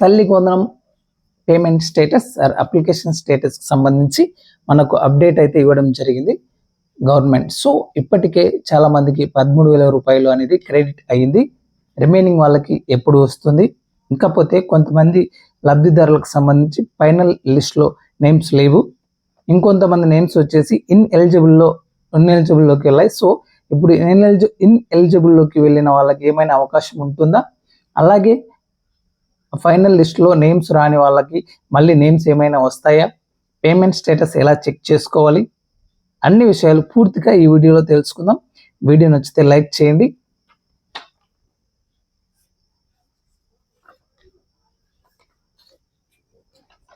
తల్లికి వందనం payment status or application స్టేటస్కి సంబంధించి మనకు అప్డేట్ అయితే ఇవ్వడం జరిగింది గవర్నమెంట్. సో ఇప్పటికే చాలా మందికి 13,000 రూపాయలు అనేది క్రెడిట్ అయ్యింది. రిమైనింగ్ వాళ్ళకి ఎప్పుడు వస్తుంది? ఇంకపోతే కొంతమంది లబ్ధిదారులకు సంబంధించి ఫైనల్ లిస్ట్లో నేమ్స్ లేవు. ఇంకొంతమంది నేమ్స్ వచ్చేసి ఇన్ఎలిజిబుల్లోకి వెళ్ళాయి. సో ఇప్పుడు ఇన్ఎలిజిబుల్లోకి వెళ్ళిన వాళ్ళకి ఏమైనా అవకాశం ఉంటుందా? అలాగే ఫైనల్ లిస్ట్లో నేమ్స్ రాని వాళ్ళకి మళ్ళీ నేమ్స్ ఏమైనా వస్తాయా? పేమెంట్ స్టేటస్ ఎలా చెక్ చేసుకోవాలి? అన్ని విషయాలు పూర్తిగా ఈ వీడియోలో తెలుసుకుందాం. వీడియో నచ్చితే లైక్ చేయండి.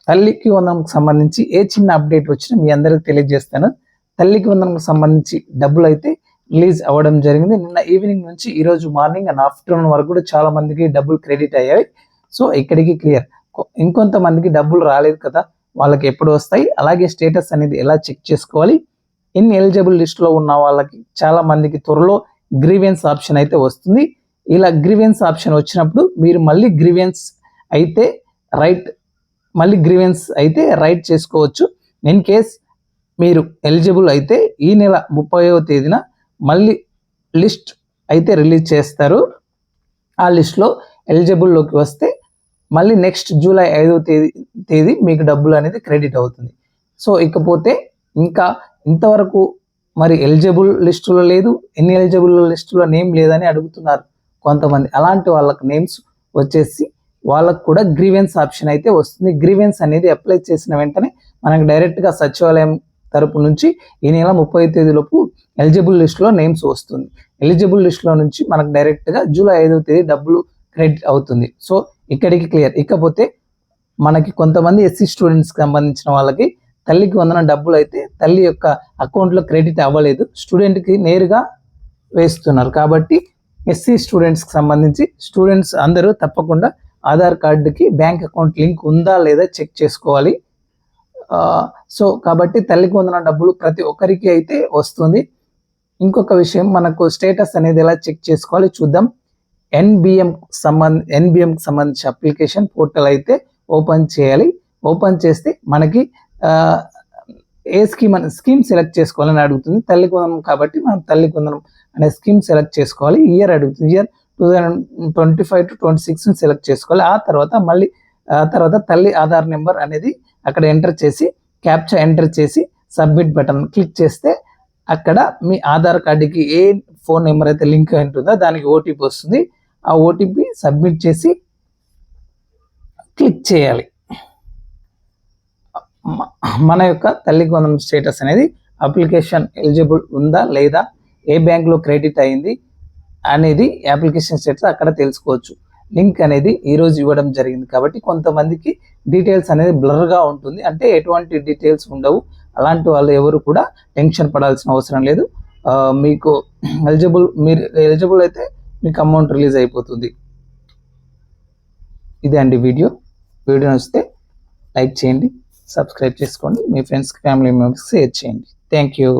తల్లికి వందనంకి సంబంధించి ఏ చిన్న అప్డేట్ వచ్చినా మీ అందరికి తెలియజేస్తాను. తల్లికి వందనంకి సంబంధించి డబ్బులు అయితే రిలీజ్ అవ్వడం జరిగింది. నిన్న ఈవినింగ్ నుంచి ఈరోజు మార్నింగ్ అండ్ ఆఫ్టర్నూన్ వరకు కూడా చాలా మందికి డబ్బులు క్రెడిట్ అయ్యాయి. సో ఇక్కడికి క్లియర్. ఇంకొంతమందికి డబ్బులు రాలేదు కదా, వాళ్ళకి ఎప్పుడు వస్తాయి? అలాగే స్టేటస్ అనేది ఎలా చెక్ చేసుకోవాలి? ఇన్ఎలిజిబుల్ లిస్ట్లో ఉన్న వాళ్ళకి చాలా మందికి త్వరలో గ్రీవెన్స్ ఆప్షన్ అయితే వస్తుంది. ఇలా గ్రీవెన్స్ ఆప్షన్ వచ్చినప్పుడు మీరు మళ్ళీ గ్రీవెన్స్ అయితే రైట్ చేసుకోవచ్చు. ఇన్ కేస్ మీరు ఎలిజిబుల్ అయితే ఈ నెల 30వ తేదీన మళ్ళీ లిస్ట్ అయితే రిలీజ్ చేస్తారు. ఆ లిస్ట్లో ఎలిజిబుల్లోకి వస్తే మళ్ళీ నెక్స్ట్ జూలై 5వ తేదీ మీకు డబ్బులు అనేది క్రెడిట్ అవుతుంది. సో ఇకపోతే ఇంకా ఇంతవరకు మరి ఎలిజిబుల్ లిస్టులో లేదు, ఇన్ఎలిజిబుల్ లిస్టులో నేమ్ లేదని అడుగుతున్నారు కొంతమంది. అలాంటి వాళ్ళకి నేమ్స్ వచ్చేసి వాళ్ళకు కూడా గ్రీవెన్స్ ఆప్షన్ అయితే వస్తుంది. గ్రీవెన్స్ అనేది అప్లై చేసిన వెంటనే మనకు డైరెక్ట్గా సచివాలయం తరపు నుంచి ఈ నెల 30వ తేదీలోపు ఎలిజిబుల్ లిస్టులో నేమ్స్ వస్తుంది. ఎలిజిబుల్ లిస్టులో నుంచి మనకు డైరెక్ట్గా జూలై 5వ తేదీ డబ్బులు క్రెడిట్ అవుతుంది. సో ఇక్కడికి క్లియర్. ఇకపోతే మనకి కొంతమంది ఎస్సీ స్టూడెంట్స్కి సంబంధించిన వాళ్ళకి తల్లికి వందనం డబ్బులు అయితే తల్లి యొక్క అకౌంట్లో క్రెడిట్ అవ్వలేదు, స్టూడెంట్కి నేరుగా వేస్తున్నారు. కాబట్టి ఎస్సీ స్టూడెంట్స్కి సంబంధించి స్టూడెంట్స్ అందరూ తప్పకుండా ఆధార్ కార్డుకి బ్యాంక్ అకౌంట్ లింక్ ఉందా లేదా చెక్ చేసుకోవాలి. సో కాబట్టి తల్లికి వందనం డబ్బులు ప్రతి ఒక్కరికి అయితే వస్తుంది. ఇంకొక విషయం, మనకు స్టేటస్ అనేది ఎలా చెక్ చేసుకోవాలి చూద్దాం. ఎన్బిఎంకి సంబంధించి అప్లికేషన్ పోర్టల్ అయితే ఓపెన్ చేయాలి. ఓపెన్ చేస్తే మనకి ఏ స్కీమ్ సెలెక్ట్ చేసుకోవాలని అడుగుతుంది. తల్లికి వందనం కాబట్టి మనం తల్లికి వందనం అనే స్కీమ్ సెలెక్ట్ చేసుకోవాలి. ఇయర్ అడుగుతుంది. ఇయర్ 2025 to 26 సెలెక్ట్ చేసుకోవాలి. ఆ తర్వాత తల్లి ఆధార్ నెంబర్ అనేది అక్కడ ఎంటర్ చేసి క్యాప్చా ఎంటర్ చేసి సబ్మిట్ బటన్ క్లిక్ చేస్తే అక్కడ మీ ఆధార్ కార్డుకి ఏ ఫోన్ నెంబర్ అయితే లింక్ అయి ఉంటుందో దానికి ఓటీపీ వస్తుంది. ఆ ఓటీపీ సబ్మిట్ చేసి క్లిక్ చేయాలి. మన యొక్క తల్లికి వందనం స్టేటస్ అనేది అప్లికేషన్ ఎలిజిబుల్ ఉందా లేదా, ఏ బ్యాంక్లో క్రెడిట్ అయింది అనేది అప్లికేషన్ స్టేటస్ అక్కడ తెలుసుకోవచ్చు. లింక్ అనేది ఈరోజు ఇవ్వడం జరిగింది కాబట్టి కొంతమందికి డీటెయిల్స్ అనేది బ్లర్గా ఉంటుంది, అంటే ఎటువంటి డీటెయిల్స్ ఉండవు. అలాంటి వాళ్ళు ఎవరు కూడా టెన్షన్ పడాల్సిన అవసరం లేదు. మీకు మీరు ఎలిజిబుల్ అయితే మీకు అమౌంట్ రిలీజ్ అయిపోతుంది. ఇదే అండి వీడియో నచ్చితే లైక్ చేయండి, సబ్స్క్రైబ్ చేసుకోండి, మీ ఫ్రెండ్స్కి ఫ్యామిలీ మెంబర్స్కి షేర్ చేయండి. Thank you.